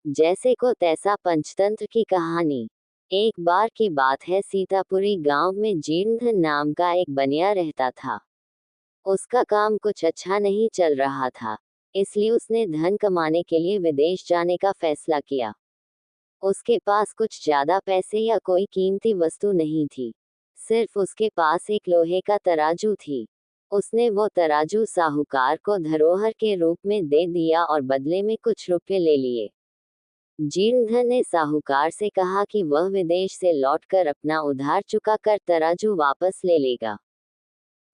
जैसे को तैसा पंचतंत्र की कहानी। एक बार की बात है, सीतापुरी गांव में जीर्णधन नाम का एक बनिया रहता था। उसका काम कुछ अच्छा नहीं चल रहा था, इसलिए उसने धन कमाने के लिए विदेश जाने का फैसला किया। उसके पास कुछ ज्यादा पैसे या कोई कीमती वस्तु नहीं थी, सिर्फ उसके पास एक लोहे का तराजू थी। उसने वो तराजू साहूकार को धरोहर के रूप में दे दिया और बदले में कुछ रुपए ले लिए। जीर्णधन ने साहूकार से कहा कि वह विदेश से लौटकर अपना उधार चुकाकर तराजू वापस ले लेगा।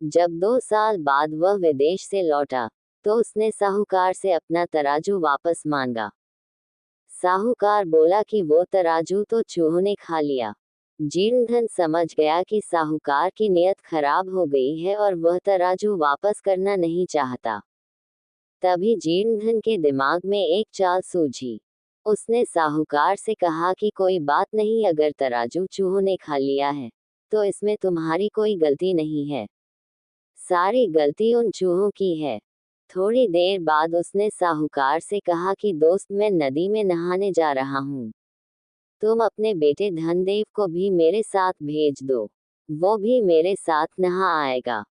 जब 2 साल बाद वह विदेश से लौटा, तो उसने साहूकार से अपना तराजू वापस मांगा। साहूकार बोला कि वो तराजू तो चूहों ने खा लिया। जीर्णधन समझ गया कि साहूकार की नीयत खराब हो गई है और वह तराजू वापस करना नहीं चाहता। तभी जीर्णधन के दिमाग में एक चाल सूझी। उसने साहूकार से कहा कि कोई बात नहीं, अगर तराजू चूहों ने खा लिया है, तो इसमें तुम्हारी कोई गलती नहीं है। सारी गलती उन चूहों की है। थोड़ी देर बाद उसने साहूकार से कहा कि दोस्त, मैं नदी में नहाने जा रहा हूँ। तुम अपने बेटे धनदेव को भी मेरे साथ भेज दो, वो भी मेरे साथ नहा आएगा।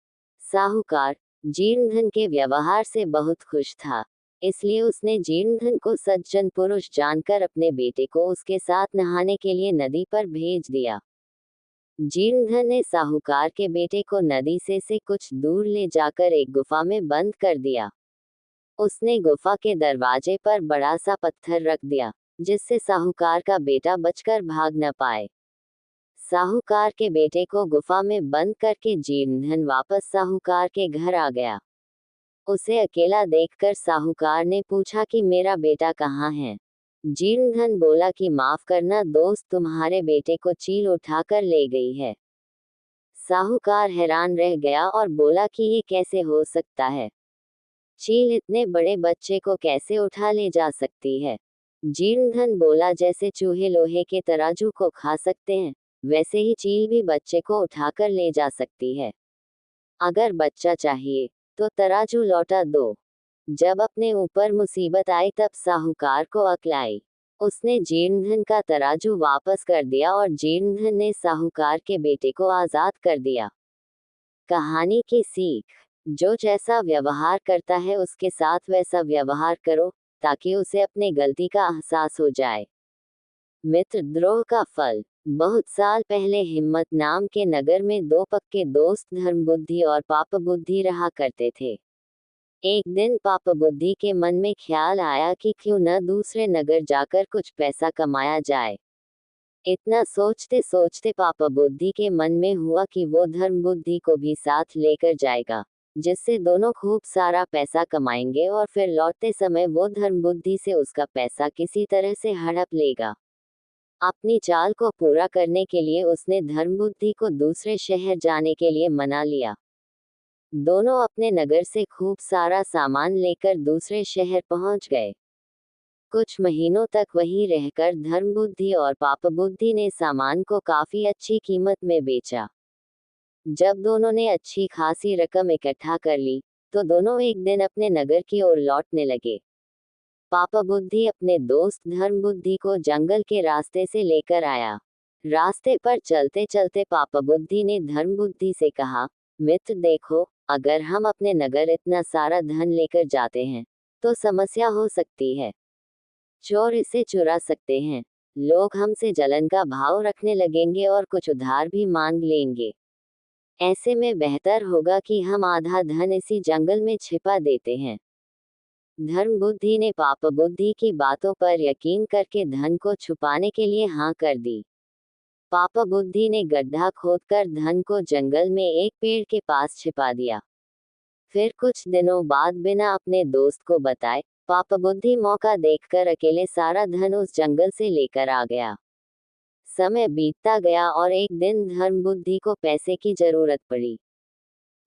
साहूकार जीर्णधन के व्यवहार से बहुत खुश था, इसलिए उसने जीर्णधन को सज्जन पुरुष जानकर अपने बेटे को उसके साथ नहाने के लिए नदी पर भेज दिया। जीर्णधन ने साहूकार के बेटे को नदी से कुछ दूर ले जाकर एक गुफा में बंद कर दिया। उसने गुफा के दरवाजे पर बड़ा सा पत्थर रख दिया, जिससे साहूकार का बेटा बचकर भाग न पाए। साहूकार के बेटे को गुफा में बंद करके जीर्णधन वापस साहूकार के घर आ गया। उसे अकेला देखकर साहूकार ने पूछा कि मेरा बेटा कहाँ है। जीर्णधन बोला कि माफ करना दोस्त, तुम्हारे बेटे को चील उठाकर ले गई है। साहूकार हैरान रह गया और बोला कि ये कैसे हो सकता है, चील इतने बड़े बच्चे को कैसे उठा ले जा सकती है। जीर्णधन बोला, जैसे चूहे लोहे के तराजू को खा सकते हैं, वैसे ही चील भी बच्चे को उठाकर ले जा सकती है। अगर बच्चा चाहिए तो तराजू लौटा दो। जब अपने ऊपर मुसीबत आई तब साहूकार को अक्ल आई। उसने जीर्णधन का तराजू वापस कर दिया और जीर्णधन ने साहूकार के बेटे को आजाद कर दिया। कहानी की सीख, जो जैसा व्यवहार करता है उसके साथ वैसा व्यवहार करो, ताकि उसे अपने गलती का एहसास हो जाए। मित्रद्रोह का फल। बहुत साल पहले हिम्मत नाम के नगर में 2 पक्के दोस्त धर्मबुद्धि और पापबुद्धि रहा करते थे। एक दिन पापबुद्धि के मन में ख्याल आया कि क्यों न दूसरे नगर जाकर कुछ पैसा कमाया जाए। इतना सोचते सोचते पापबुद्धि के मन में हुआ कि वो धर्मबुद्धि को भी साथ लेकर जाएगा, जिससे दोनों खूब सारा पैसा कमाएंगे और फिर लौटते समय वो धर्मबुद्धि से उसका पैसा किसी तरह से हड़प लेगा। अपनी चाल को पूरा करने के लिए उसने धर्मबुद्धि को दूसरे शहर जाने के लिए मना लिया। दोनों अपने नगर से खूब सारा सामान लेकर दूसरे शहर पहुंच गए। कुछ महीनों तक वहीं रहकर धर्मबुद्धि और पापबुद्धि ने सामान को काफी अच्छी कीमत में बेचा। जब दोनों ने अच्छी खासी रकम इकट्ठा कर ली, तो दोनों एक दिन अपने नगर की ओर लौटने लगे। पापबुद्धि अपने दोस्त धर्मबुद्धि को जंगल के रास्ते से लेकर आया। रास्ते पर चलते चलते पापबुद्धि ने धर्मबुद्धि से कहा, मित्र देखो, अगर हम अपने नगर इतना सारा धन लेकर जाते हैं, तो समस्या हो सकती है। चोर इसे चुरा सकते हैं, लोग हमसे जलन का भाव रखने लगेंगे और कुछ उधार भी मांग लेंगे। ऐसे में बेहतर होगा कि हम आधा धन इसी जंगल में छिपा देते हैं। धर्मबुद्धि ने पापबुद्धि की बातों पर यकीन करके धन को छुपाने के लिए हाँ कर दी। पापबुद्धि ने गड्ढा खोदकर धन को जंगल में एक पेड़ के पास छिपा दिया। फिर कुछ दिनों बाद बिना अपने दोस्त को बताए पापबुद्धि मौका देखकर अकेले सारा धन उस जंगल से लेकर आ गया। समय बीतता गया और एक दिन धर्मबुद्धि को पैसे की जरूरत पड़ी,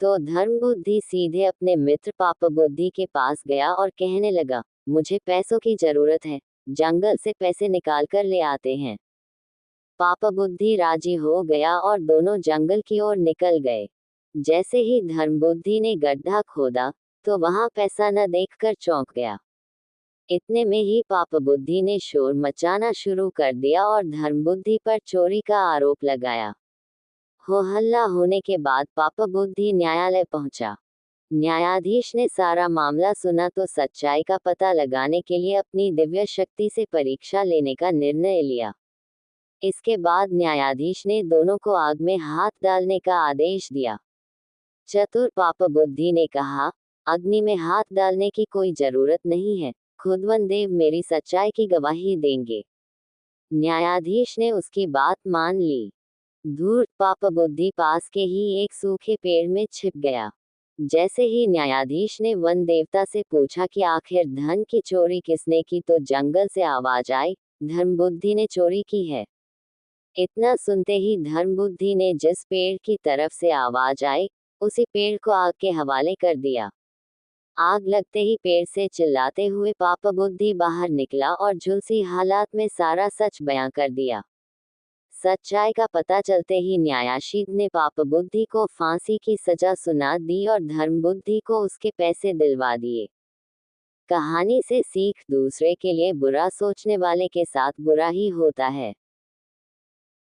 तो धर्मबुद्धि सीधे अपने मित्र पापबुद्धि के पास गया और कहने लगा, मुझे पैसों की जरूरत है, जंगल से पैसे निकाल कर ले आते हैं। पापबुद्धि राजी हो गया और दोनों जंगल की ओर निकल गए। जैसे ही धर्मबुद्धि ने गड्ढा खोदा, तो वहां पैसा न देखकर चौंक गया। इतने में ही पापबुद्धि ने शोर मचाना शुरू कर दिया और धर्मबुद्धि पर चोरी का आरोप लगाया। हो हल्ला होने के बाद पापबुद्धि न्यायालय पहुंचा। न्यायाधीश ने सारा मामला सुना तो सच्चाई का पता लगाने के लिए अपनी दिव्य शक्ति से परीक्षा लेने का निर्णय लिया। इसके बाद न्यायाधीश ने दोनों को आग में हाथ डालने का आदेश दिया। चतुर पापबुद्धि ने कहा, अग्नि में हाथ डालने की कोई जरूरत नहीं है, खुदवन देव मेरी सच्चाई की गवाही देंगे। न्यायाधीश ने उसकी बात मान ली। धूर्त पापबुद्धि पास के ही एक सूखे पेड़ में छिप गया। जैसे ही न्यायाधीश ने वन देवता से पूछा कि आखिर धन की चोरी किसने की तो जंगल से आवाज आई, धर्मबुद्धि ने चोरी की है। इतना सुनते ही धर्मबुद्धि ने जिस पेड़ की तरफ से आवाज आई, उसी पेड़ को आग के हवाले कर दिया। आग लगते ही पेड़ से चिल्लाते हुए पापबुद्धि बाहर निकला और झुलसी हालात में सारा सच बयां कर दिया। सच्चाई का पता चलते ही न्यायाधीश ने पापबुद्धि को फांसी की सजा सुना दी और धर्मबुद्धि को उसके पैसे दिलवा दिए। कहानी से सीख, दूसरे के लिए बुरा सोचने वाले के साथ बुरा ही होता है।